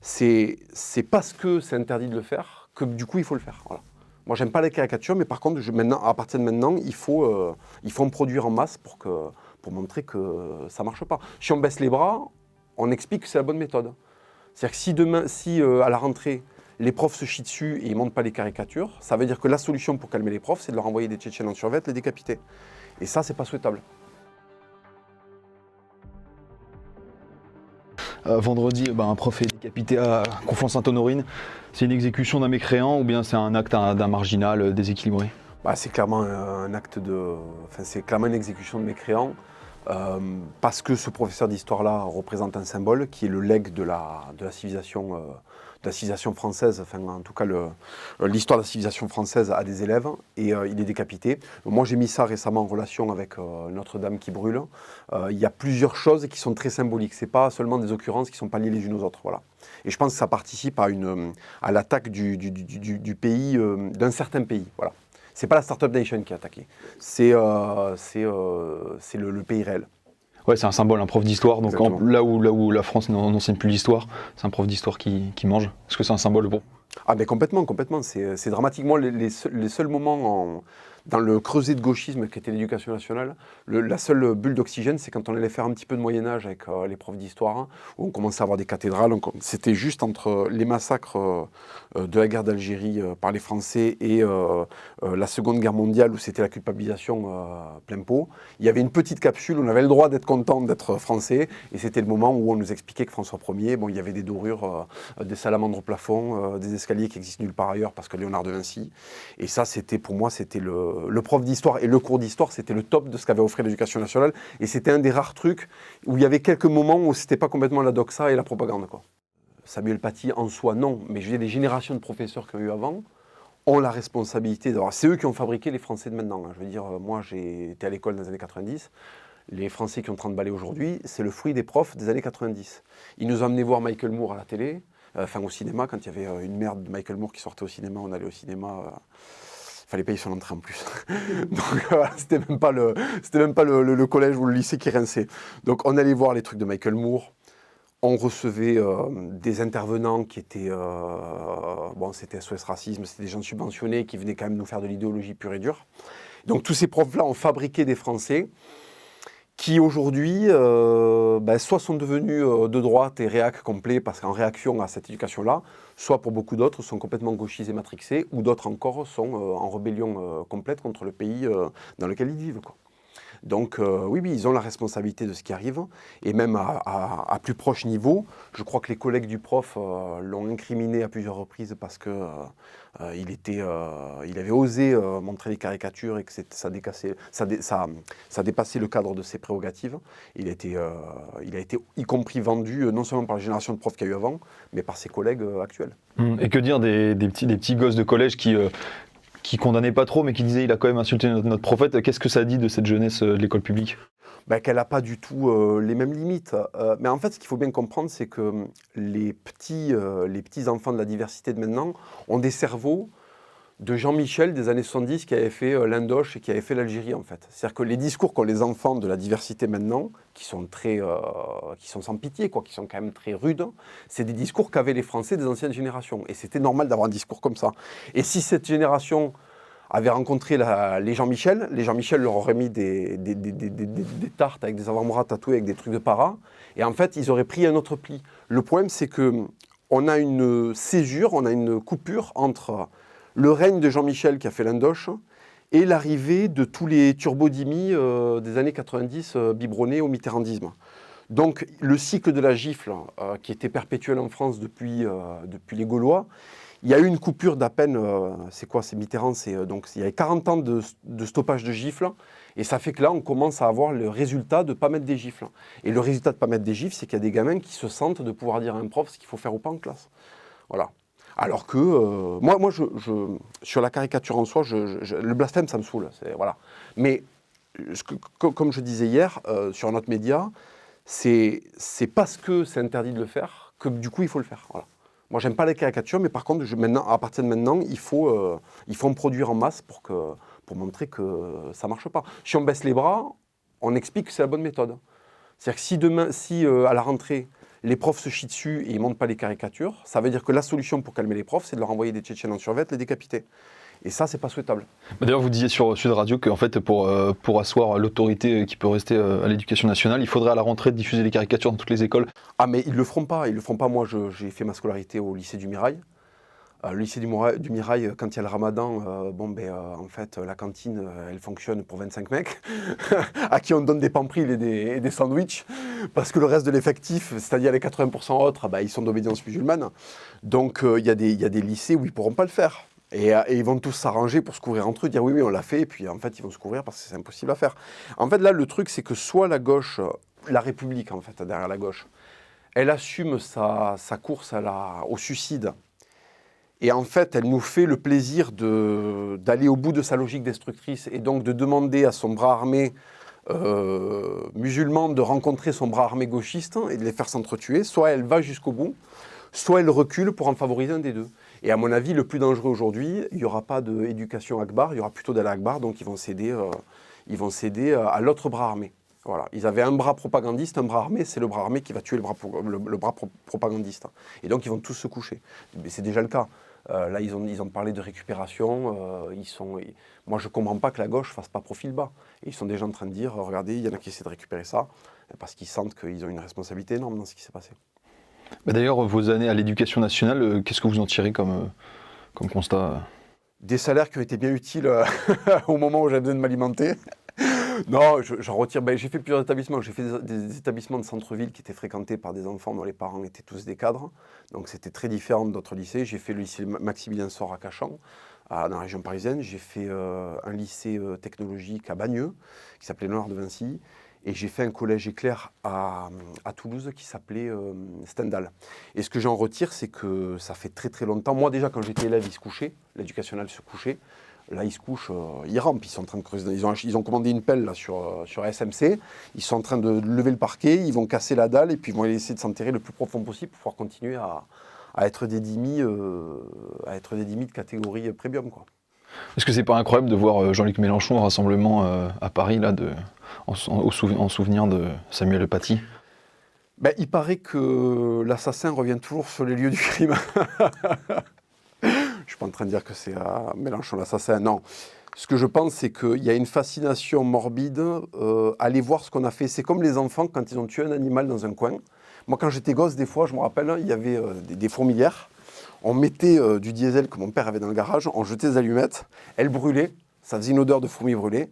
c'est parce que c'est interdit de le faire que du coup il faut le faire. Voilà. Moi j'aime pas les caricatures, mais par contre maintenant, à partir de maintenant, il faut en produire en masse pour montrer que ça marche pas. Si on baisse les bras, on explique que c'est la bonne méthode. C'est-à-dire que si à la rentrée, les profs se chient dessus et ils ne montent pas les caricatures, ça veut dire que la solution pour calmer les profs, c'est de leur envoyer des Tchétchènes en survêt, les décapiter. Et ça, c'est pas souhaitable. Vendredi, un prof est décapité à Conflans-Sainte-Honorine. C'est une exécution d'un mécréant ou bien c'est un acte d'un marginal déséquilibré? C'est clairement c'est clairement une exécution de mécréant. Parce que ce professeur d'histoire-là représente un symbole qui est le legs de la civilisation française, enfin en tout cas l'histoire de la civilisation française à des élèves, et il est décapité. Moi j'ai mis ça récemment en relation avec Notre-Dame qui brûle. Il y a plusieurs choses qui sont très symboliques, c'est pas seulement des occurrences qui ne sont pas liées les unes aux autres. Voilà. Et je pense que ça participe à l'attaque du pays, d'un certain pays. Voilà. C'est pas la Startup Nation qui est attaquée, c'est le pays réel. Ouais, c'est un symbole, un prof d'histoire. Donc là où la France n'enseigne plus l'histoire, c'est un prof d'histoire qui mange. Est-ce que c'est un symbole bon? Ah mais complètement. C'est dramatiquement les seuls moments dans le creuset de gauchisme qu'était l'éducation nationale. La seule bulle d'oxygène, c'est quand on allait faire un petit peu de Moyen-Âge avec les profs d'histoire, où on commençait à avoir des cathédrales. C'était juste entre les massacres de la guerre d'Algérie par les Français et la Seconde Guerre mondiale, où c'était la culpabilisation plein pot. Il y avait une petite capsule, on avait le droit d'être content d'être français, et c'était le moment où on nous expliquait que François Ier, il y avait des dorures, des salamandres au plafond, des escaliers qui existent nulle part ailleurs parce que Léonard de Vinci. Et ça, pour moi, c'était le prof d'histoire et le cours d'histoire, c'était le top de ce qu'avait offert l'éducation nationale. Et c'était un des rares trucs où il y avait quelques moments où c'était pas complètement la doxa et la propagande, quoi. Samuel Paty en soi, non. Mais je veux dire, les générations de professeurs qu'il y a eu avant ont la responsabilité d'avoir. C'est eux qui ont fabriqué les Français de maintenant. Je veux dire, moi, j'ai été à l'école dans les années 90. Les Français qui ont 30 balais aujourd'hui, c'est le fruit des profs des années 90. Ils nous ont amené voir Michael Moore à la télé. Au cinéma, quand il y avait une merde de Michael Moore qui sortait au cinéma, on allait au cinéma, fallait payer son entrée en plus. Donc voilà, c'était même pas le collège ou le lycée qui rinçait. Donc on allait voir les trucs de Michael Moore, on recevait des intervenants qui étaient, c'était SOS Racisme, c'était des gens subventionnés qui venaient quand même nous faire de l'idéologie pure et dure. Donc tous ces profs-là ont fabriqué des Français qui aujourd'hui soit sont devenus de droite et réac complet parce qu'en réaction à cette éducation-là, soit pour beaucoup d'autres sont complètement gauchisés, matrixés, ou d'autres encore sont en rébellion complète contre le pays dans lequel ils vivent, quoi. Donc oui, ils ont la responsabilité de ce qui arrive, et même à plus proche niveau, je crois que les collègues du prof l'ont incriminé à plusieurs reprises parce que il avait osé montrer les caricatures et que ça dépassait le cadre de ses prérogatives. Il a été y compris vendu non seulement par la génération de profs qu'il y a eu avant, mais par ses collègues actuels. Et que dire des petits gosses de collège qui condamnaient pas trop, mais qui disaient il a quand même insulté notre prophète? Qu'est-ce que ça dit de cette jeunesse de l'école publique? Qu'elle n'a pas du tout les mêmes limites. Mais en fait, ce qu'il faut bien comprendre, c'est que les petits enfants de la diversité de maintenant ont des cerveaux de Jean-Michel des années 70 qui avait fait l'Indoche et qui avait fait l'Algérie, en fait. C'est-à-dire que les discours qu'ont les enfants de la diversité maintenant, qui sont sans pitié, quoi, qui sont quand même très rudes, c'est des discours qu'avaient les Français des anciennes générations. Et c'était normal d'avoir un discours comme ça. Et si cette génération avait rencontré les Jean-Michel leur auraient mis des tartes avec des avant-bras tatoués avec des trucs de para, et en fait, ils auraient pris un autre pli. Le problème, c'est qu'on a une césure, on a une coupure entre le règne de Jean-Michel qui a fait l'Indoche et l'arrivée de tous les turbodimis des années 90 biberonnés au mitterrandisme. Donc le cycle de la gifle qui était perpétuel en France depuis les Gaulois, il y a eu une coupure d'à peine, c'est Mitterrand, donc il y a 40 ans de stoppage de gifles, et ça fait que là on commence à avoir le résultat de ne pas mettre des gifles. Et le résultat de ne pas mettre des gifles, c'est qu'il y a des gamins qui se sentent de pouvoir dire à un prof ce qu'il faut faire ou pas en classe. Voilà. Alors que, moi sur la caricature en soi, le blasphème, ça me saoule. Voilà. Mais, comme je disais hier, sur un autre média, c'est parce que c'est interdit de le faire que du coup, il faut le faire. Voilà. Moi, j'aime pas les caricatures, mais par contre, à partir de maintenant, il faut en produire en masse pour montrer que ça marche pas. Si on baisse les bras, on explique que c'est la bonne méthode. C'est-à-dire que si à la rentrée, les profs se chient dessus et ils ne montent pas les caricatures. Ça veut dire que la solution pour calmer les profs, c'est de leur envoyer des Tchétchènes en survêt, les décapiter. Et ça, c'est pas souhaitable. D'ailleurs, vous disiez sur Sud Radio qu'en fait, pour asseoir l'autorité qui peut rester à l'éducation nationale, il faudrait à la rentrée diffuser les caricatures dans toutes les écoles. Ah, mais ils le feront pas. Ils le feront pas. Moi, j'ai fait ma scolarité au lycée du Mirail. Le lycée du Mirail, quand il y a le ramadan, en fait, la cantine, elle fonctionne pour 25 mecs, à qui on donne des pamprils et des sandwichs, parce que le reste de l'effectif, c'est-à-dire les 80% autres, ils sont d'obédience musulmane. Donc, il y a des lycées où ils ne pourront pas le faire. Et ils vont tous s'arranger pour se couvrir entre eux, dire oui, on l'a fait, et puis en fait, ils vont se couvrir parce que c'est impossible à faire. En fait, là, le truc, c'est que soit la gauche, la République, en fait, derrière la gauche, elle assume sa course au suicide. Et en fait, elle nous fait le plaisir d'aller au bout de sa logique destructrice et donc de demander à son bras armé musulman de rencontrer son bras armé gauchiste et de les faire s'entretuer. Soit elle va jusqu'au bout, soit elle recule pour en favoriser un des deux. Et à mon avis, le plus dangereux aujourd'hui, il n'y aura pas d'éducation Akbar, il y aura plutôt d'Allah Akbar, donc ils vont céder à l'autre bras armé. Voilà. Ils avaient un bras propagandiste, un bras armé, c'est le bras armé qui va tuer le bras propagandiste. Et donc ils vont tous se coucher. Mais c'est déjà le cas. Là, ils ont parlé de récupération. Moi, je ne comprends pas que la gauche ne fasse pas profil bas. Et ils sont déjà en train de dire, regardez, il y en a qui essaient de récupérer ça, parce qu'ils sentent qu'ils ont une responsabilité énorme dans ce qui s'est passé. D'ailleurs, vos années à l'éducation nationale, qu'est-ce que vous en tirez comme constat ? Des salaires qui ont été bien utiles au moment où j'avais besoin de m'alimenter. Non, j'en retire. J'ai fait plusieurs établissements. J'ai fait des établissements de centre-ville qui étaient fréquentés par des enfants dont les parents étaient tous des cadres. Donc c'était très différent d'autres lycées. J'ai fait le lycée Maximilien Sor à Cachan, dans la région parisienne. J'ai fait un lycée technologique à Bagneux, qui s'appelait Léonard de Vinci. Et j'ai fait un collège éclair à Toulouse qui s'appelait Stendhal. Et ce que j'en retire, c'est que ça fait très très longtemps. Moi déjà, quand j'étais élève, ils se couchaient. L'éducationnel se couchait. Là, ils se couchent, ils rampent, ils sont en train de creuser. Ils ont commandé une pelle là, sur SMC. Ils sont en train de lever le parquet, ils vont casser la dalle et puis ils vont essayer de s'enterrer le plus profond possible pour pouvoir continuer à être des dimi de catégorie premium, quoi. Est-ce que c'est pas incroyable de voir Jean-Luc Mélenchon au rassemblement à Paris là, en souvenir de Samuel Paty ? Il paraît que l'assassin revient toujours sur les lieux du crime. Je ne suis pas en train de dire que c'est Mélenchon l'assassin, non. Ce que je pense, c'est qu'il y a une fascination morbide à aller voir ce qu'on a fait. C'est comme les enfants quand ils ont tué un animal dans un coin. Moi, quand j'étais gosse, des fois, je me rappelle, il y avait des fourmilières. On mettait du diesel que mon père avait dans le garage, on jetait des allumettes, elles brûlaient, ça faisait une odeur de fourmis brûlées.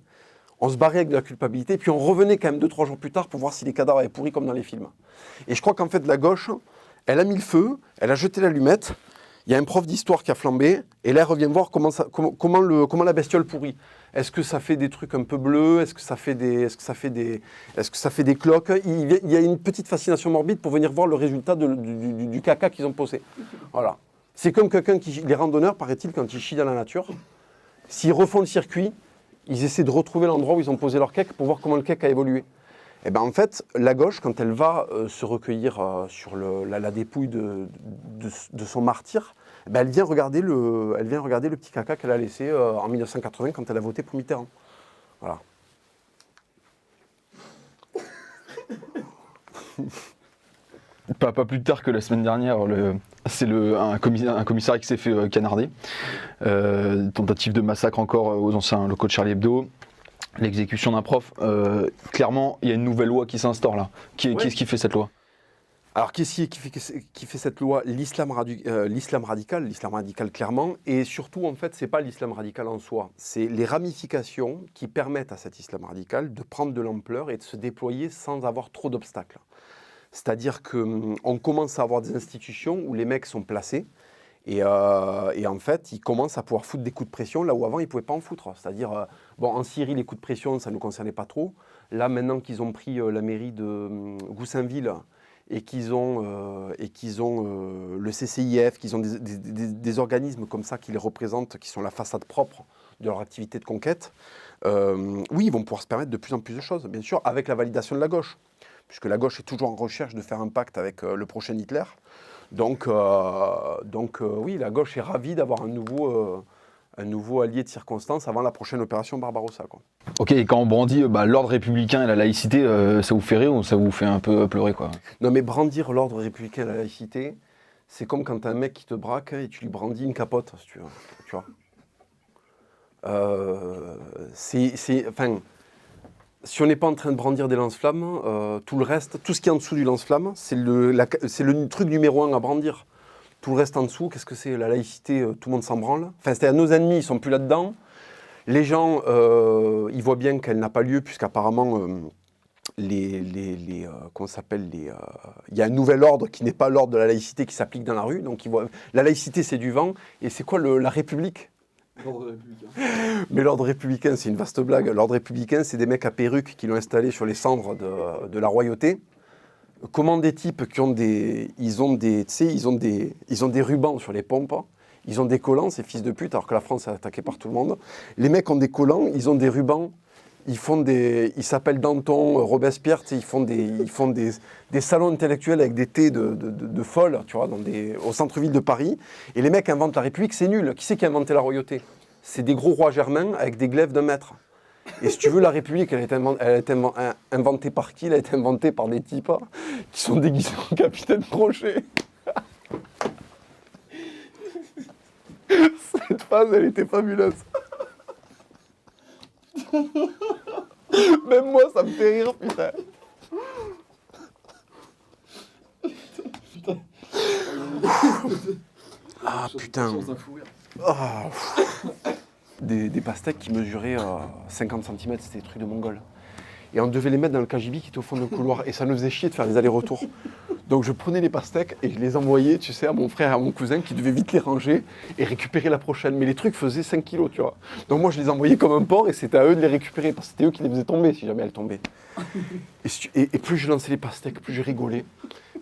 On se barrait avec de la culpabilité, puis on revenait quand même 2-3 jours plus tard pour voir si les cadavres avaient pourri comme dans les films. Et je crois qu'en fait, la gauche, elle a mis le feu, elle a jeté l'allumette. Il y a un prof d'histoire qui a flambé, et là, elle revient voir comment la bestiole pourrit. Est-ce que ça fait des trucs un peu bleus ? Est-ce que ça fait des cloques ? Il y a une petite fascination morbide pour venir voir le résultat du caca qu'ils ont posé. Voilà. C'est comme les randonneurs, paraît-il, quand ils chient dans la nature, s'ils refont le circuit, ils essaient de retrouver l'endroit où ils ont posé leur cake pour voir comment le cake a évolué. Et bien en fait, la gauche, quand elle va se recueillir sur la dépouille de son martyr, elle vient regarder le petit caca qu'elle a laissé en 1980 quand elle a voté pour Mitterrand. Voilà. Pas plus tard que la semaine dernière, c'est un commissariat qui s'est fait canarder. Tentative de massacre encore aux anciens locaux de Charlie Hebdo. L'exécution d'un prof. Clairement, il y a une nouvelle loi qui s'instaure là. Qu'est-ce qui fait cette loi ? Alors, qui fait cette loi ? L'islam radical clairement, et surtout, en fait, c'est pas l'islam radical en soi, c'est les ramifications qui permettent à cet islam radical de prendre de l'ampleur et de se déployer sans avoir trop d'obstacles. C'est-à-dire qu'on commence à avoir des institutions où les mecs sont placés, et en fait, ils commencent à pouvoir foutre des coups de pression là où avant, ils ne pouvaient pas en foutre. C'est-à-dire, en Syrie, les coups de pression, ça ne nous concernait pas trop. Là, maintenant qu'ils ont pris la mairie de Goussainville, et qu'ils ont le CCIF, qu'ils ont des organismes comme ça qui les représentent, qui sont la façade propre de leur activité de conquête, oui, ils vont pouvoir se permettre de plus en plus de choses, bien sûr, avec la validation de la gauche, puisque la gauche est toujours en recherche de faire un pacte avec le prochain Hitler. Donc oui, la gauche est ravie d'avoir un nouveau un nouveau allié de circonstance avant la prochaine opération Barbarossa, quoi. Ok, et quand on brandit l'ordre républicain et la laïcité, ça vous fait rire ou ça vous fait un peu pleurer, quoi? Non, mais brandir l'ordre républicain et la laïcité, c'est comme quand t'as un mec qui te braque et tu lui brandis une capote, si tu veux. Tu vois. Enfin, si on n'est pas en train de brandir des lance-flammes, tout le reste, tout ce qui est en dessous du lance-flamme, c'est le truc numéro 1 à brandir. Tout le reste en dessous, qu'est-ce que c'est? La laïcité, tout le monde s'en branle. Enfin, c'est-à-dire nos ennemis, ils sont plus là-dedans. Les gens, ils voient bien qu'elle n'a pas lieu, puisqu'apparemment, comment ça s'appelle, il y a un nouvel ordre qui n'est pas l'ordre de la laïcité qui s'applique dans la rue. Donc, la laïcité, c'est du vent. Et c'est quoi la République? L'ordre républicain. Mais l'ordre républicain, c'est une vaste blague. L'ordre républicain, c'est des mecs à perruque qui l'ont installé sur les cendres de la royauté. Comment des types qui ont ils ont des rubans sur les pompes, ils ont des collants, ces fils de pute, alors que la France est attaquée par tout le monde. Les mecs ont des collants, ils ont des rubans, ils s'appellent Danton, Robespierre, ils font des salons intellectuels avec des thés de folles, tu vois, au centre-ville de Paris. Et les mecs inventent la République, c'est nul. Qui c'est qui a inventé la royauté? C'est des gros rois germains avec des glaives d'un mètre. Et si tu veux, la République, elle a été inventée par qui? Elle a été inventée par des types qui sont déguisés en capitaine Crochet. Cette phase, elle était fabuleuse. Même moi, ça me fait rire, putain. Ah, putain. Ah, des pastèques qui mesuraient 50 cm, c'était des trucs de Mongol. Et on devait les mettre dans le KGB qui était au fond du couloir. Et ça nous faisait chier de faire les allers-retours. Donc je prenais les pastèques et je les envoyais, tu sais, à mon frère et à mon cousin qui devaient vite les ranger et récupérer la prochaine. Mais les trucs faisaient 5 kilos, tu vois. Donc moi je les envoyais comme un porc et c'était à eux de les récupérer parce que c'était eux qui les faisaient tomber si jamais elles tombaient. Et plus je lançais les pastèques, plus je rigolais.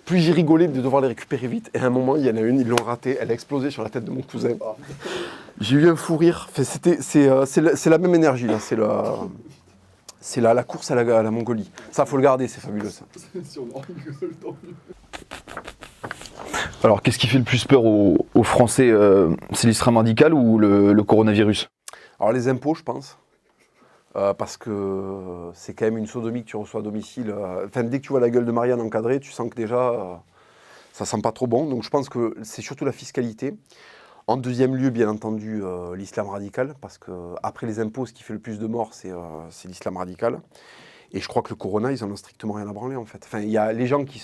Plus j'ai rigolé de devoir les récupérer vite. Et à un moment, il y en a une, ils l'ont ratée, elle a explosé sur la tête de mon cousin. J'ai eu un fou rire. Enfin, c'est la même énergie, là. C'est la course à la Mongolie. Ça, faut le garder, c'est fabuleux, ça. Alors, qu'est-ce qui fait le plus peur aux Français? C'est l'islam radical ou le coronavirus? Alors, les impôts, je pense. Parce que c'est quand même une sodomie que tu reçois à domicile. Enfin, dès que tu vois la gueule de Marianne encadrée, tu sens que déjà, ça sent pas trop bon. Donc, je pense que c'est surtout la fiscalité. En deuxième lieu, bien entendu, l'islam radical, parce qu'après les impôts, ce qui fait le plus de morts, c'est l'islam radical. Et je crois que le corona, ils en ont strictement rien à branler, en fait. Enfin, il y a les gens qui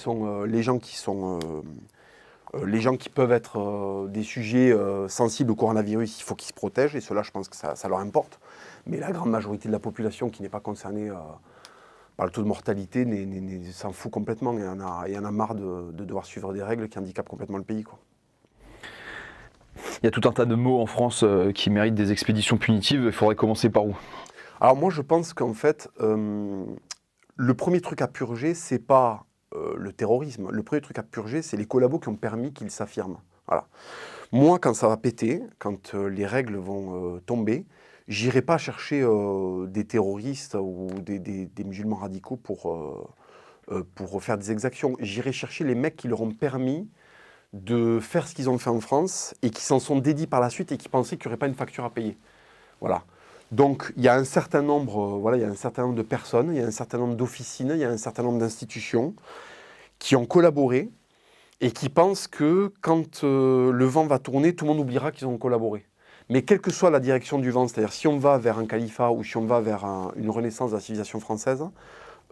peuvent être des sujets sensibles au coronavirus, il faut qu'ils se protègent, et cela, je pense que ça leur importe. Mais la grande majorité de la population qui n'est pas concernée par le taux de mortalité s'en fout complètement. Il y en a marre de devoir suivre des règles qui handicapent complètement le pays, quoi. Il y a tout un tas de mots en France qui méritent des expéditions punitives. Il faudrait commencer par où? Alors moi, je pense qu'en fait, le premier truc à purger, c'est pas le terrorisme. Le premier truc à purger, c'est les collabos qui ont permis qu'ils s'affirment. Voilà. Moi, quand ça va péter, quand les règles vont tomber, j'irai pas chercher des terroristes ou des musulmans radicaux pour faire des exactions. J'irai chercher les mecs qui leur ont permis de faire ce qu'ils ont fait en France et qui s'en sont dédits par la suite et qui pensaient qu'il n'y aurait pas une facture à payer. Voilà. Donc il y a un certain nombre, il y a un certain nombre de personnes, il y a un certain nombre d'officines, il y a un certain nombre d'institutions qui ont collaboré et qui pensent que quand le vent va tourner, tout le monde oubliera qu'ils ont collaboré. Mais quelle que soit la direction du vent, c'est-à-dire si on va vers un califat ou si on va vers une renaissance de la civilisation française,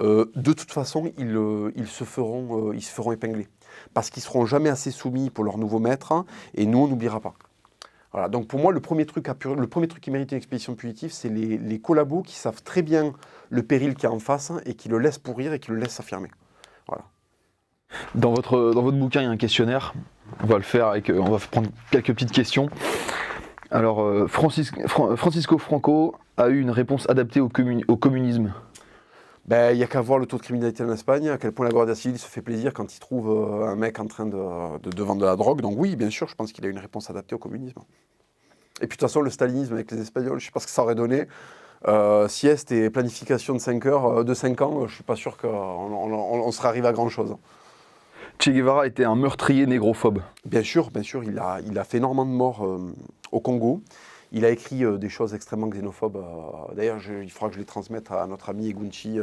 de toute façon, ils se feront épingler. Parce qu'ils ne seront jamais assez soumis pour leur nouveau maître, et nous, on n'oubliera pas. Voilà, donc pour moi, le premier truc qui mérite une expédition punitive, c'est les collabos qui savent très bien le péril qu'il y a en face et qui le laissent pourrir et qui le laissent s'affirmer. Voilà. Dans votre bouquin, il y a un questionnaire. On va le faire on va prendre quelques petites questions. Alors, Francisco Franco a eu une réponse adaptée au communisme. Il n'y a qu'à voir le taux de criminalité en Espagne, à quel point la Guardia Civile se fait plaisir quand il trouve un mec en train de vendre de la drogue. Donc oui, bien sûr, je pense qu'il a une réponse adaptée au communisme. Et puis de toute façon, le stalinisme avec les Espagnols, je ne sais pas ce que ça aurait donné. Sieste et planification de 5 heures, de 5 ans, je ne suis pas sûr qu'on serait arrivé à grand-chose. Che Guevara était un meurtrier négrophobe. Bien sûr, il a fait énormément de morts au Congo. Il a écrit des choses extrêmement xénophobes. D'ailleurs, il faudra que je les transmette à notre ami Egunci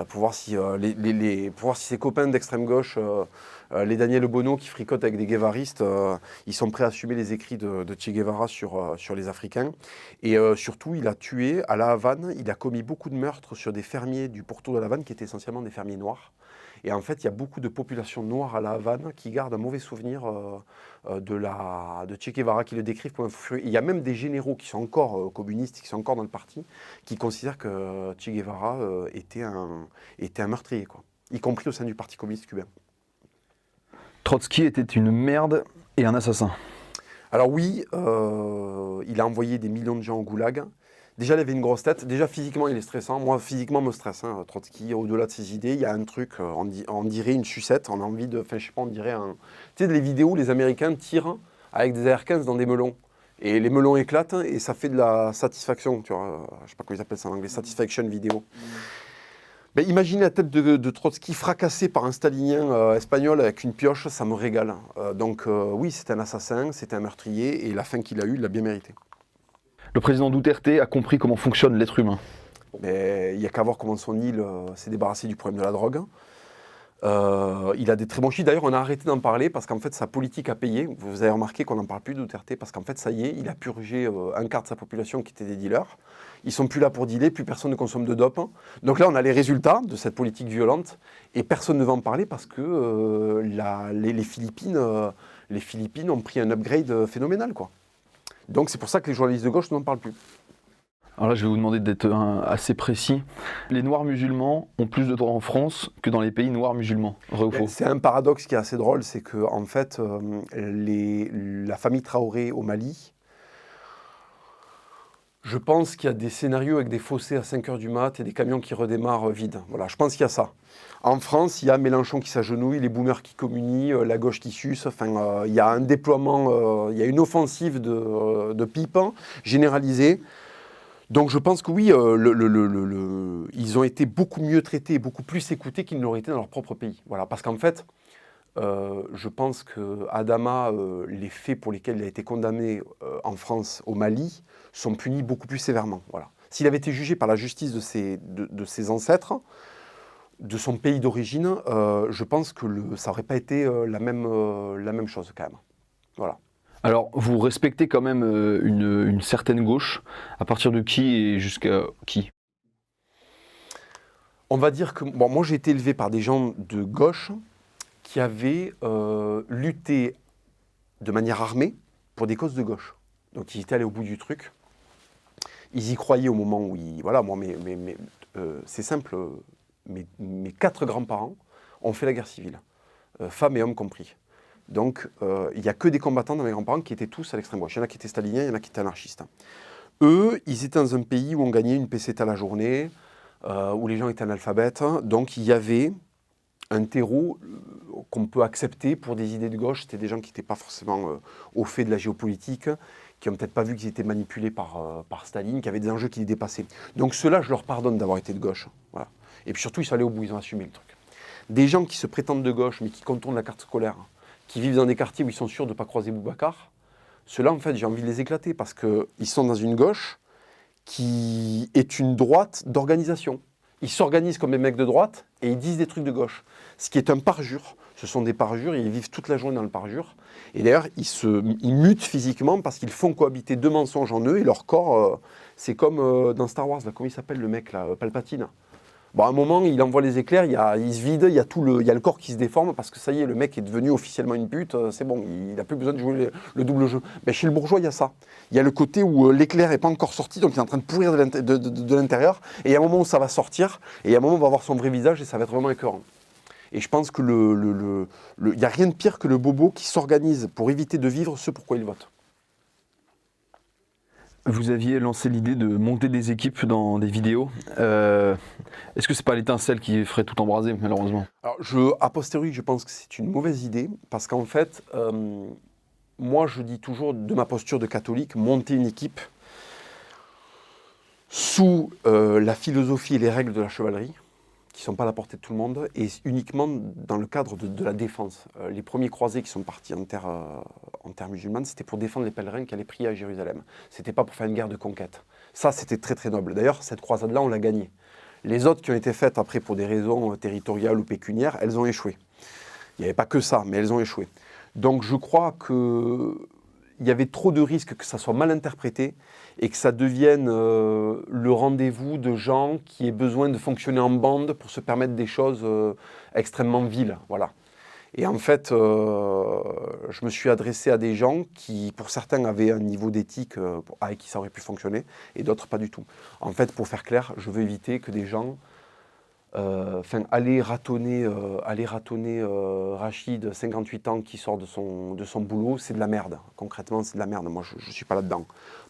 pour voir si, pour voir si ses copains d'extrême gauche, les Daniel Bono qui fricotent avec des guévaristes, ils sont prêts à assumer les écrits de Che Guevara sur les Africains. Et surtout, il a tué à La Havane, il a commis beaucoup de meurtres sur des fermiers du pourtour de La Havane qui étaient essentiellement des fermiers noirs. Et en fait, il y a beaucoup de populations noires à La Havane qui gardent un mauvais souvenir de Che Guevara, qui le décrivent comme un fou furieux. Il y a même des généraux qui sont encore communistes, qui sont encore dans le parti, qui considèrent que Che Guevara était un meurtrier, quoi, y compris au sein du Parti communiste cubain. Trotsky était une merde et un assassin. Alors oui, il a envoyé des millions de gens au goulag. Déjà, il avait une grosse tête. Déjà, physiquement, il est stressant. Moi, physiquement, me stresse. Trotsky, au-delà de ses idées, il y a un truc, on dirait une sucette. On a envie de... Enfin, je sais pas, on dirait un... Tu sais, les vidéos où les Américains tirent avec des AR-15 dans des melons. Et les melons éclatent et ça fait de la satisfaction. Tu vois, je sais pas comment ils appellent ça en anglais, satisfaction vidéo. Ben, imaginez la tête de Trotsky fracassée par un stalinien espagnol avec une pioche, ça me régale. Donc oui, c'est un assassin, c'est un meurtrier, et la fin qu'il a eue, il l'a bien mérité. Le président Duterte a compris comment fonctionne l'être humain. Mais il n'y a qu'à voir comment son île s'est débarrassée du problème de la drogue. Il a des très bons chiffres. D'ailleurs, on a arrêté d'en parler parce qu'en fait, sa politique a payé. Vous avez remarqué qu'on n'en parle plus de Duterte parce qu'en fait, ça y est, il a purgé un quart de sa population qui était des dealers. Ils sont plus là pour dealer, plus personne ne consomme de dope. Donc là, on a les résultats de cette politique violente et personne ne va en parler parce que les Philippines ont pris un upgrade phénoménal, quoi. Donc c'est pour ça que les journalistes de gauche n'en parlent plus. Alors là, je vais vous demander d'être assez précis. Les Noirs musulmans ont plus de droits en France que dans les pays noirs musulmans. Vrai ou faux ? C'est un paradoxe qui est assez drôle, c'est que en fait, la famille Traoré au Mali, je pense qu'il y a des scénarios avec des fossés à 5h du mat et des camions qui redémarrent vides. Voilà, je pense qu'il y a ça. En France, il y a Mélenchon qui s'agenouille, les boomers qui communient, la gauche qui suce. Enfin, il y a un déploiement, il y a une offensive de pipe généralisée. Donc je pense que oui, ils ont été beaucoup mieux traités, beaucoup plus écoutés qu'ils ne l'auraient été dans leur propre pays. Voilà, parce qu'en fait, je pense que Adama, les faits pour lesquels il a été condamné en France, au Mali, sont punis beaucoup plus sévèrement. Voilà. S'il avait été jugé par la justice de ses ancêtres, de son pays d'origine, je pense que ça n'aurait pas été la même chose quand même. Voilà. Alors, vous respectez quand même une certaine gauche. À partir de qui et jusqu'à qui ? On va dire que moi j'ai été élevé par des gens de gauche qui avaient lutté de manière armée pour des causes de gauche. Donc ils étaient allés au bout du truc. Ils y croyaient au moment où voilà, moi, c'est simple, mes 4 grands-parents ont fait la guerre civile, femmes et hommes compris. Donc il n'y a que des combattants dans mes grands-parents qui étaient tous à l'extrême gauche. Il y en a qui étaient staliniens, il y en a qui étaient anarchistes. Eux, ils étaient dans un pays où on gagnait une peseta à la journée, où les gens étaient analphabètes. Donc il y avait un terreau qu'on peut accepter pour des idées de gauche. C'était des gens qui n'étaient pas forcément au fait de la géopolitique, qui n'ont peut-être pas vu qu'ils étaient manipulés par Staline, qui avaient des enjeux qui les dépassaient. Donc ceux-là, je leur pardonne d'avoir été de gauche. Voilà. Et puis surtout, ils sont allés au bout, ils ont assumé le truc. Des gens qui se prétendent de gauche, mais qui contournent la carte scolaire, qui vivent dans des quartiers où ils sont sûrs de ne pas croiser Boubacar, ceux-là, en fait, j'ai envie de les éclater parce qu'ils sont dans une gauche qui est une droite d'organisation. Ils s'organisent comme des mecs de droite et ils disent des trucs de gauche. Ce qui est un parjure. Ce sont des parjures, ils vivent toute la journée dans le parjure. Et d'ailleurs, ils mutent physiquement parce qu'ils font cohabiter 2 mensonges en eux et leur corps, c'est comme dans Star Wars, là, comment il s'appelle le mec, là, Palpatine. Bon, à un moment, il envoie les éclairs, il se vide, il y a le corps qui se déforme parce que ça y est, le mmec est devenu officiellement une pute, c'est bon, il n'a plus besoin de jouer le double jeu. Mais chez le bourgeois, il y a ça. Il y a le côté où l'éclair n'est pas encore sorti, donc il est en train de pourrir de l'intérieur, et il y a un moment où ça va sortir, et il y a un moment où on va voir son vrai visage et ça va être vraiment écœurant. Et je pense que il n'y a rien de pire que le bobo qui s'organise pour éviter de vivre ce pourquoi il vote. Vous aviez lancé l'idée de monter des équipes dans des vidéos. Est-ce que c'est pas l'étincelle qui ferait tout embraser, malheureusement ? Alors, a posteriori, je pense que c'est une mauvaise idée, parce qu'en fait, moi, je dis toujours, de ma posture de catholique, monter une équipe sous la philosophie et les règles de la chevalerie, qui ne sont pas à la portée de tout le monde, et uniquement dans le cadre de la défense. Les premiers croisés qui sont partis en terre musulmane, c'était pour défendre les pèlerins qui allaient prier à Jérusalem. C'était pas pour faire une guerre de conquête. Ça, c'était très très noble. D'ailleurs, cette croisade-là, on l'a gagnée. Les autres qui ont été faites après pour des raisons territoriales ou pécuniaires, elles ont échoué. Il n'y avait pas que ça, mais elles ont échoué. Donc je crois qu'il y avait trop de risques que ça soit mal interprété et que ça devienne le rendez-vous de gens qui aient besoin de fonctionner en bande pour se permettre des choses extrêmement viles. Voilà. Et en fait, je me suis adressé à des gens qui, pour certains, avaient un niveau d'éthique avec qui ça aurait pu fonctionner, et d'autres pas du tout. En fait, pour faire clair, je veux éviter que des gens aller ratonner Rachid, 58 ans, qui sort de son boulot, c'est de la merde. Concrètement, c'est de la merde. Moi, je ne suis pas là-dedans.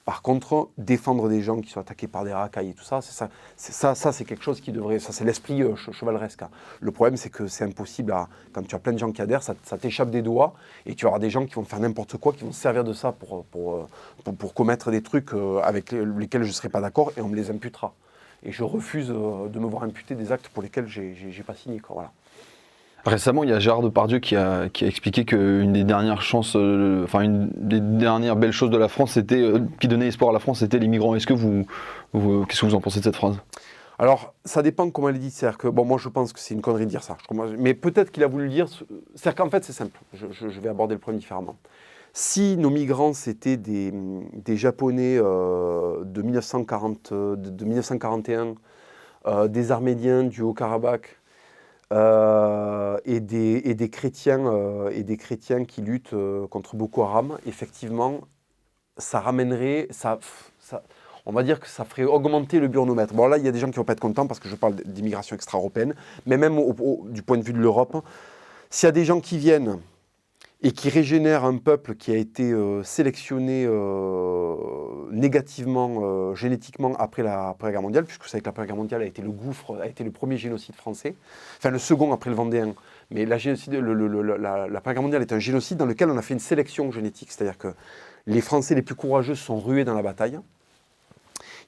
Par contre, défendre des gens qui sont attaqués par des racailles et tout ça, c'est quelque chose qui devrait... Ça, c'est l'esprit chevaleresque. Le problème, c'est que c'est impossible. Quand tu as plein de gens qui adhèrent, ça t'échappe des doigts et tu auras des gens qui vont faire n'importe quoi, qui vont se servir de ça pour commettre des trucs avec lesquels je ne serai pas d'accord et on me les imputera. Et je refuse de me voir imputer des actes pour lesquels je n'ai pas signé. Quoi, voilà. Récemment, il y a Gérard Depardieu qui a expliqué qu'une des dernières chances, une des dernières belles choses de la France, qui donnait espoir à la France, c'était les migrants. Qu'est-ce que vous en pensez de cette phrase ? Alors, ça dépend comment elle est dit. C'est-à-dire que, moi je pense que c'est une connerie de dire ça. Mais peut-être qu'il a voulu le dire. C'est-à-dire qu'en fait, c'est simple. Je vais aborder le problème différemment. Si nos migrants, c'était des Japonais de 1941, des Arméniens du Haut-Karabakh et des chrétiens qui luttent contre Boko Haram, effectivement, ça ramènerait... on va dire que ça ferait augmenter le burnomètre. Bon, là, il y a des gens qui ne vont pas être contents parce que je parle d'immigration extra-européenne, mais même du point de vue de l'Europe, s'il y a des gens qui viennent et qui régénère un peuple qui a été sélectionné négativement, génétiquement après la Première Guerre mondiale, puisque vous savez que la Première Guerre mondiale a été le premier génocide français, enfin le second après le Vendéen, mais la Première Guerre mondiale est un génocide dans lequel on a fait une sélection génétique, c'est-à-dire que les Français les plus courageux sont rués dans la bataille.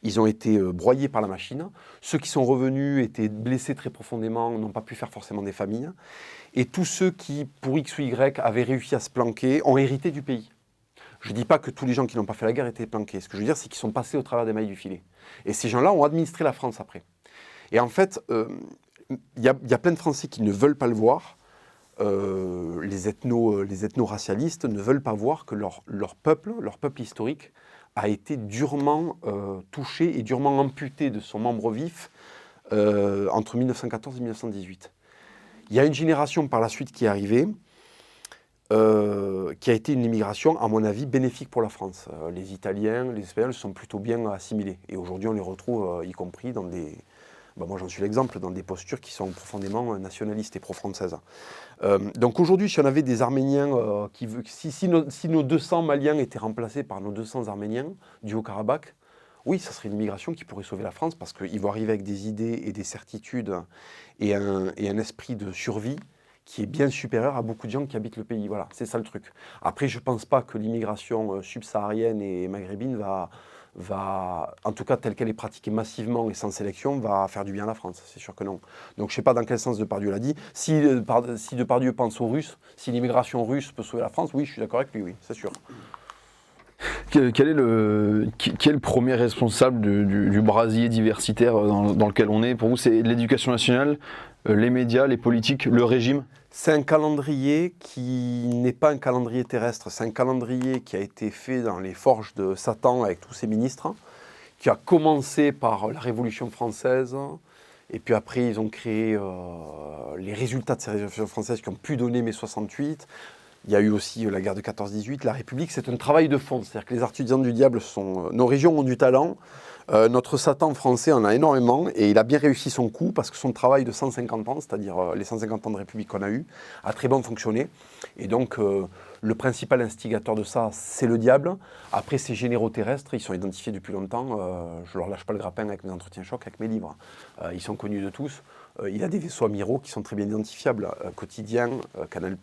Ils ont été broyés par la machine. Ceux qui sont revenus étaient blessés très profondément, n'ont pas pu faire forcément des familles. Et tous ceux qui, pour X ou Y, avaient réussi à se planquer, ont hérité du pays. Je ne dis pas que tous les gens qui n'ont pas fait la guerre étaient planqués. Ce que je veux dire, c'est qu'ils sont passés au travers des mailles du filet. Et ces gens-là ont administré la France après. Et en fait, y a plein de Français qui ne veulent pas le voir. Les ethno-racialistes ne veulent pas voir que leur peuple historique, a été durement touché et durement amputé de son membre vif entre 1914 et 1918. Il y a une génération par la suite qui est arrivée, qui a été une immigration, à mon avis, bénéfique pour la France. Les Italiens, les Espagnols sont plutôt bien assimilés. Et aujourd'hui, on les retrouve, y compris dans des... moi, j'en suis l'exemple, dans des postures qui sont profondément nationalistes et pro-françaises. Donc aujourd'hui, si on avait des Arméniens, si nos 200 Maliens étaient remplacés par nos 200 Arméniens du Haut-Karabakh, oui, ça serait une immigration qui pourrait sauver la France parce qu'ils vont arriver avec des idées et des certitudes et un esprit de survie qui est bien supérieur à beaucoup de gens qui habitent le pays. Voilà, c'est ça le truc. Après, je ne pense pas que l'immigration subsaharienne et maghrébine va, en tout cas telle qu'elle est pratiquée massivement et sans sélection, va faire du bien à la France, c'est sûr que non. Donc je ne sais pas dans quel sens Depardieu l'a dit. Si Depardieu pense aux Russes, si l'immigration russe peut sauver la France, oui, je suis d'accord avec lui, oui, c'est sûr. Quel est le premier responsable du brasier diversitaire dans lequel on est ? Pour vous, c'est l'éducation nationale, les médias, les politiques, le régime ? C'est un calendrier qui n'est pas un calendrier terrestre, c'est un calendrier qui a été fait dans les forges de Satan avec tous ses ministres, qui a commencé par la Révolution française, et puis après ils ont créé les résultats de ces révolutions françaises qui ont pu donner mai 68. Il y a eu aussi la guerre de 14-18. La République, c'est un travail de fond. C'est-à-dire que les artisans du diable sont... nos régions ont du talent. Notre Satan français en a énormément. Et il a bien réussi son coup parce que son travail de 150 ans, c'est-à-dire les 150 ans de République qu'on a eu, a très bien fonctionné. Et donc, le principal instigateur de ça, c'est le diable. Après, ces généraux terrestres, ils sont identifiés depuis longtemps. Je ne leur lâche pas le grappin avec mes entretiens chocs, avec mes livres. Ils sont connus de tous. Il y a des vaisseaux amiraux qui sont très bien identifiables. Quotidien, Canal+,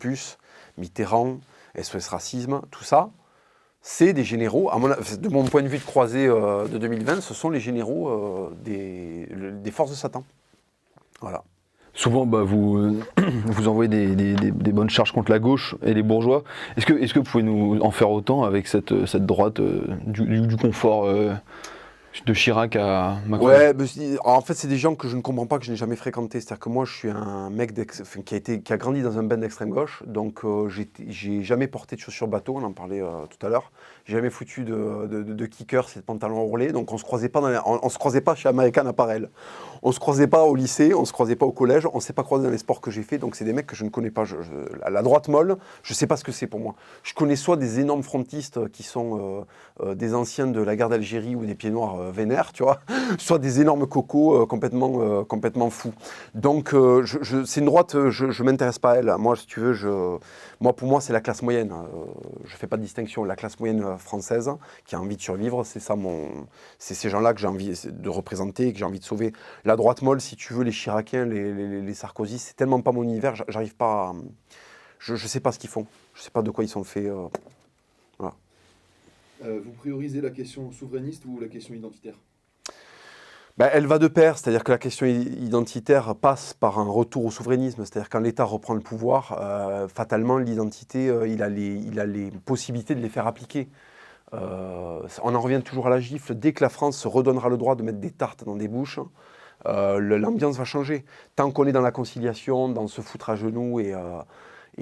Mitterrand, SOS Racisme, tout ça, c'est des généraux, de mon point de vue de croisée de 2020, ce sont les généraux des forces de Satan. Voilà. Souvent, vous envoyez des bonnes charges contre la gauche et les bourgeois. Est-ce que vous pouvez nous en faire autant avec cette droite du confort de Chirac à Macron? Ouais, en fait, c'est des gens que je ne comprends pas, que je n'ai jamais fréquentés. C'est-à-dire que moi, je suis un mec qui a grandi dans un bain d'extrême gauche, donc j'ai jamais porté de chaussures bateau, on en parlait tout à l'heure. J'ai jamais foutu de kicker, c'est de pantalon roulé, donc on se croisait pas on se croisait pas chez American Apparel. On se croisait pas au lycée, on se croisait pas au collège, on s'est pas croisé dans les sports que j'ai fait, donc c'est des mecs que je ne connais pas. La droite molle, je sais pas ce que c'est pour moi. Je connais soit des énormes frontistes qui sont des anciens de la guerre d'Algérie ou des pieds noirs vénères, tu vois, soit des énormes cocos complètement fous. Donc c'est une droite, je m'intéresse pas à elle. Moi, si tu veux, pour moi, c'est la classe moyenne. Je fais pas de distinction. La classe moyenne française qui a envie de survivre, c'est ces gens-là que j'ai envie de représenter et que j'ai envie de sauver. La droite molle, si tu veux, les Chiraciens, les Sarkozy, c'est tellement pas mon univers, j'arrive pas à... Je sais pas ce qu'ils font, je sais pas de quoi ils sont faits. Voilà. Vous priorisez la question souverainiste ou la question identitaire? Elle va de pair, c'est-à-dire que la question identitaire passe par un retour au souverainisme, c'est-à-dire quand l'État reprend le pouvoir, fatalement l'identité, il a les possibilités de les faire appliquer. On en revient toujours à la gifle, dès que la France se redonnera le droit de mettre des tartes dans des bouches, l'ambiance va changer. Tant qu'on est dans la conciliation, dans se foutre à genoux et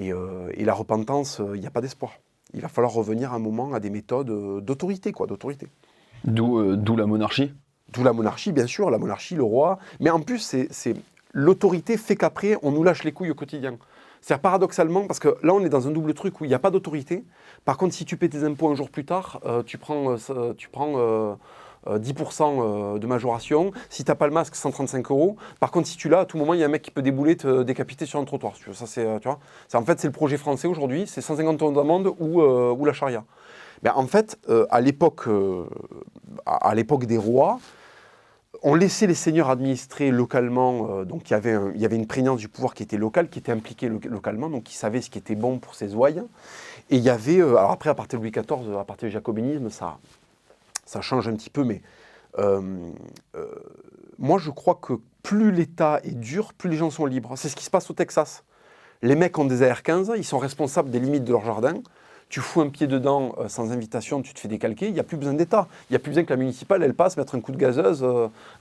la repentance, il n'y a pas d'espoir. Il va falloir revenir un moment à des méthodes d'autorité, d'autorité. D'où la monarchie? D'où la monarchie, bien sûr, la monarchie, le roi. Mais en plus, l'autorité fait qu'après, on nous lâche les couilles au quotidien. C'est-à-dire paradoxalement, parce que là, on est dans un double truc où il n'y a pas d'autorité. Par contre, si tu paies tes impôts un jour plus tard, tu prends 10% de majoration. Si tu n'as pas le masque, 135 €. Par contre, si tu l'as, à tout moment, il y a un mec qui peut débouler, te décapiter sur un trottoir. Si tu veux. Ça, tu vois. En fait, c'est le projet français aujourd'hui, c'est 150 € d'amende ou la charia. En fait, à l'époque des rois, on laissait les seigneurs administrer localement, donc il y avait une prégnance du pouvoir qui était locale, qui était impliquée localement, donc qui savait ce qui était bon pour ses ouailles. Et il y avait, alors après à partir de Louis XIV, à partir du jacobinisme, ça change un petit peu, mais moi je crois que plus l'État est dur, plus les gens sont libres. C'est ce qui se passe au Texas. Les mecs ont des AR-15, ils sont responsables des limites de leur jardin. Tu fous un pied dedans sans invitation, tu te fais décalquer, il n'y a plus besoin d'État. Il n'y a plus besoin que la municipale, elle passe mettre un coup de gazeuse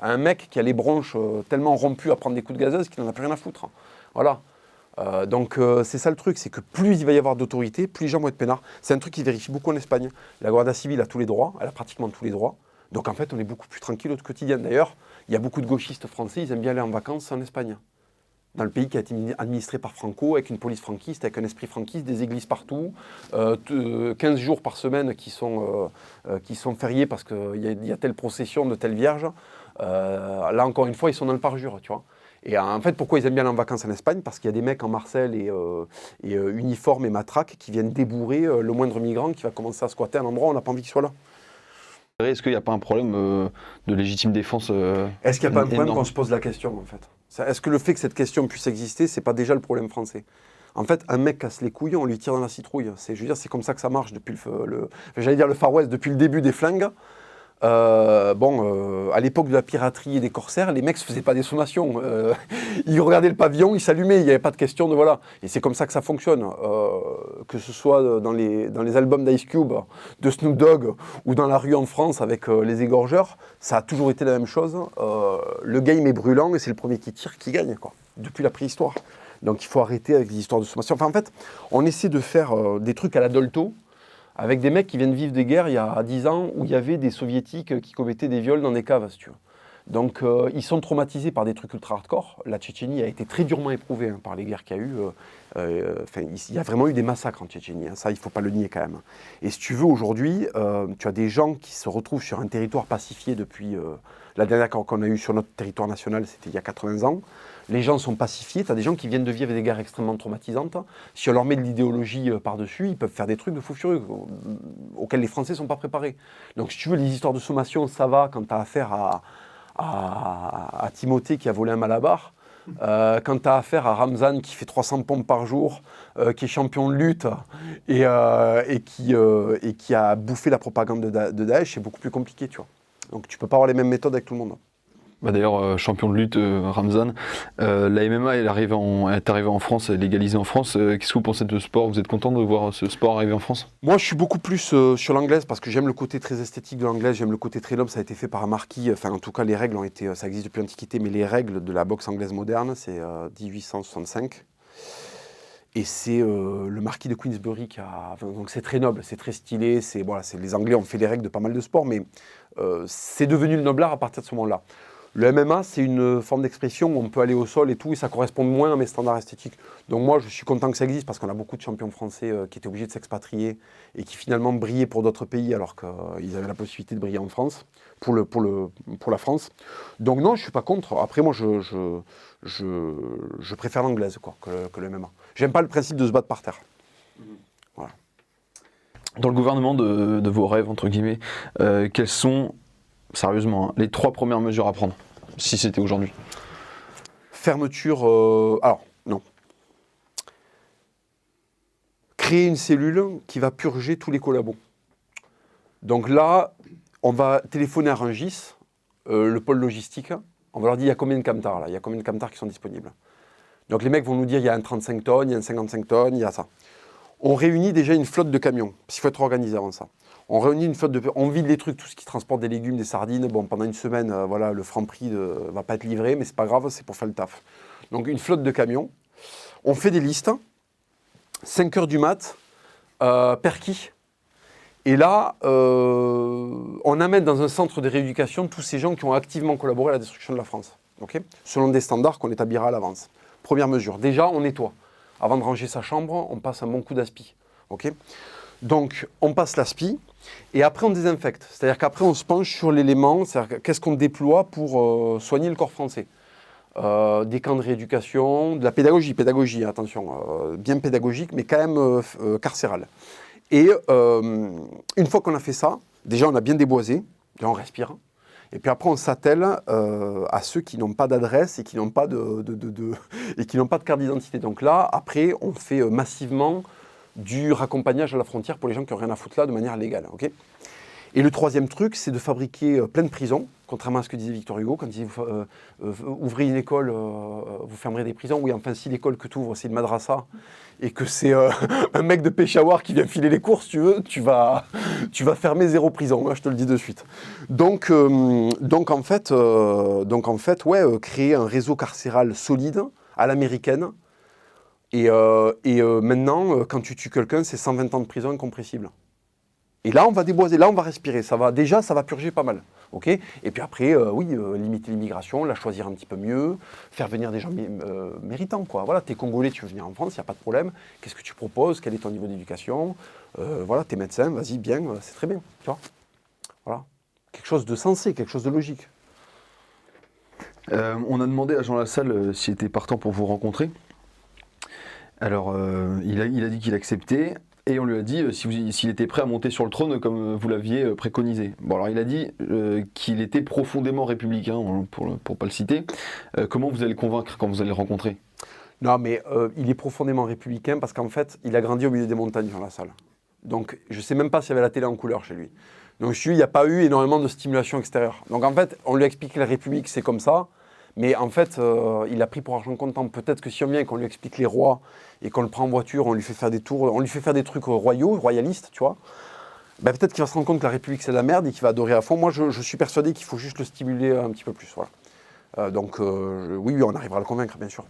à un mec qui a les bronches tellement rompues à prendre des coups de gazeuse qu'il n'en a plus rien à foutre. Voilà. Donc c'est ça le truc, c'est que plus il va y avoir d'autorité, plus les gens vont être peinards. C'est un truc qui se vérifie beaucoup en Espagne. La Guardia Civile a tous les droits, elle a pratiquement tous les droits. Donc en fait, on est beaucoup plus tranquille au quotidien. D'ailleurs, il y a beaucoup de gauchistes français, ils aiment bien aller en vacances en Espagne. Dans le pays qui a été administré par Franco, avec une police franquiste, avec un esprit franquiste, des églises partout, 15 jours par semaine qui sont fériés parce qu'il y a telle procession de telle vierge. Là, encore une fois, ils sont dans le parjure, tu vois. Et en fait, pourquoi ils aiment bien aller en vacances en Espagne? Parce qu'il y a des mecs en Marseille et uniformes et matraques qui viennent débourrer le moindre migrant qui va commencer à squatter un endroit où on n'a pas envie qu'il soit là. Est-ce qu'il n'y a pas un problème de légitime défense Est-ce qu'il n'y a pas un problème énorme qu'on se pose la question, en fait? Est-ce que le fait que cette question puisse exister, c'est pas déjà le problème français? En fait, un mec casse les couilles, on lui tire dans la citrouille. Je veux dire, c'est comme ça que ça marche depuis le Far West, depuis le début des flingues. À l'époque de la piraterie et des corsaires, les mecs se faisaient pas des sommations. Ils regardaient le pavillon, ils s'allumaient, il n'y avait pas de question de voilà. Et c'est comme ça que ça fonctionne. Que ce soit dans les albums d'Ice Cube, de Snoop Dogg, ou dans la rue en France avec les égorgeurs, ça a toujours été la même chose. Le game est brûlant et c'est le premier qui tire qui gagne, quoi, depuis la préhistoire. Donc il faut arrêter avec des histoires de sommation. Enfin, en fait, on essaie de faire des trucs à la Dolto, avec des mecs qui viennent vivre des guerres il y a 10 ans où il y avait des soviétiques qui commettaient des viols dans des caves, si tu veux. Donc ils sont traumatisés par des trucs ultra hardcore. La Tchétchénie a été très durement éprouvée par les guerres qu'il y a eu. Il y a vraiment eu des massacres en Tchétchénie, ça il ne faut pas le nier quand même. Et si tu veux, aujourd'hui, tu as des gens qui se retrouvent sur un territoire pacifié depuis... la dernière qu'on a eue sur notre territoire national, c'était il y a 80 ans. Les gens sont pacifiés, tu as des gens qui viennent de vivre des guerres extrêmement traumatisantes. Si on leur met de l'idéologie par-dessus, ils peuvent faire des trucs de fou furieux auxquels les Français ne sont pas préparés. Donc si tu veux, les histoires de sommation, ça va quand tu as affaire à Timothée qui a volé un malabar. Quand tu as affaire à Ramzan qui fait 300 pompes par jour, qui est champion de lutte et qui a bouffé la propagande de Daesh, c'est beaucoup plus compliqué, tu vois. Donc tu peux pas avoir les mêmes méthodes avec tout le monde. Bah d'ailleurs, champion de lutte, Ramzan, la MMA est arrivée en France, elle est légalisée en France. Qu'est-ce que vous pensez de ce sport? Vous êtes content de voir ce sport arriver en France? Moi, je suis beaucoup plus sur l'anglaise parce que j'aime le côté très esthétique de l'anglaise, j'aime le côté très noble. Ça a été fait par un marquis. Enfin, en tout cas, les règles ont été. Ça existe depuis l'Antiquité, mais les règles de la boxe anglaise moderne, c'est 1865. Et c'est le marquis de Queensberry qui a. Enfin, donc, c'est très noble, c'est très stylé. Voilà, les Anglais ont fait les règles de pas mal de sports, mais c'est devenu le noblard à partir de ce moment-là. Le MMA, c'est une forme d'expression où on peut aller au sol et tout, et ça correspond moins à mes standards esthétiques. Donc moi, je suis content que ça existe parce qu'on a beaucoup de champions français qui étaient obligés de s'expatrier et qui finalement brillaient pour d'autres pays alors qu'ils avaient la possibilité de briller en France, pour la France. Donc non, je ne suis pas contre. Après, moi, je préfère l'anglaise que le MMA. J'aime pas le principe de se battre par terre. Voilà. Dans le gouvernement de vos rêves, entre guillemets, quelles sont, sérieusement, les 3 premières mesures à prendre, si c'était aujourd'hui? Fermeture... alors, non. Créer une cellule qui va purger tous les collabos. Donc là, on va téléphoner à Rungis, le pôle logistique. On va leur dire, il y a combien de camtars là? Il y a combien de camtars qui sont disponibles? Donc les mecs vont nous dire, il y a un 35 tonnes, il y a un 55 tonnes, il y a ça. On réunit déjà une flotte de camions, parce qu'il faut être organisé avant ça. On réunit une flotte on vide les trucs, tout ce qui transporte des légumes, des sardines. Bon, pendant une semaine, voilà, le Franprix ne va pas être livré, mais c'est pas grave, c'est pour faire le taf. Donc une flotte de camions. On fait des listes. 5 heures du mat, Perquis. Et là, on amène dans un centre de rééducation tous ces gens qui ont activement collaboré à la destruction de la France. Okay, selon des standards qu'on établira à l'avance. Première mesure. Déjà, on nettoie. Avant de ranger sa chambre, on passe un bon coup d'aspi. Okay, donc, on passe l'aspi et après, on désinfecte. C'est-à-dire qu'après, on se penche sur l'élément, c'est-à-dire qu'est-ce qu'on déploie pour soigner le corps français. Des camps de rééducation, de la pédagogie, attention, bien pédagogique, mais quand même carcérale. Et une fois qu'on a fait ça, déjà, on a bien déboisé, là, on respire. Et puis après, on s'attelle à ceux qui n'ont pas d'adresse et qui n'ont pas et qui n'ont pas de carte d'identité. Donc là, après, on fait massivement du raccompagnage à la frontière pour les gens qui n'ont rien à foutre là de manière légale. Okay, et le troisième truc, c'est de fabriquer plein de prisons, contrairement à ce que disait Victor Hugo, quand il dit ouvrez une école, vous fermerez des prisons. Oui, enfin, si l'école que tu ouvres, c'est une madrasa, et que c'est un mec de Peshawar qui vient filer les courses, tu vas fermer 0 prison, hein, je te le dis de suite. Donc en fait, ouais, créer un réseau carcéral solide, à l'américaine, et maintenant, quand tu tues quelqu'un, c'est 120 ans de prison incompressible. Et là, on va déboiser, là, on va respirer. Ça va purger pas mal. Okay, et puis après, limiter l'immigration, la choisir un petit peu mieux, faire venir des gens méritants. Quoi. Voilà, t'es Congolais, tu veux venir en France, il n'y a pas de problème. Qu'est-ce que tu proposes? Quel est ton niveau d'éducation? Voilà, t'es médecin, vas-y, bien, c'est très bien. Tu vois, voilà. Quelque chose de sensé, quelque chose de logique. On a demandé à Jean Lassalle s'il était partant pour vous rencontrer. Alors, il a dit qu'il acceptait. Et on lui a dit s'il était prêt à monter sur le trône comme vous l'aviez préconisé. Bon, alors il a dit qu'il était profondément républicain, pour pas le citer. Comment vous allez le convaincre quand vous allez le rencontrer? Non, mais il est profondément républicain parce qu'en fait, il a grandi au milieu des montagnes dans la salle. Donc, je ne sais même pas s'il y avait la télé en couleur chez lui. Donc, il n'y a pas eu énormément de stimulation extérieure. Donc, en fait, on lui a expliqué que la République, c'est comme ça. Mais en fait, il a pris pour argent comptant. Peut-être que si on vient et qu'on lui explique les rois et qu'on le prend en voiture, on lui fait faire des tours, on lui fait faire des trucs royalistes, tu vois, ben peut-être qu'il va se rendre compte que la République c'est de la merde et qu'il va adorer à fond. Moi, je suis persuadé qu'il faut juste le stimuler un petit peu plus. Voilà. Oui, on arrivera à le convaincre, bien sûr.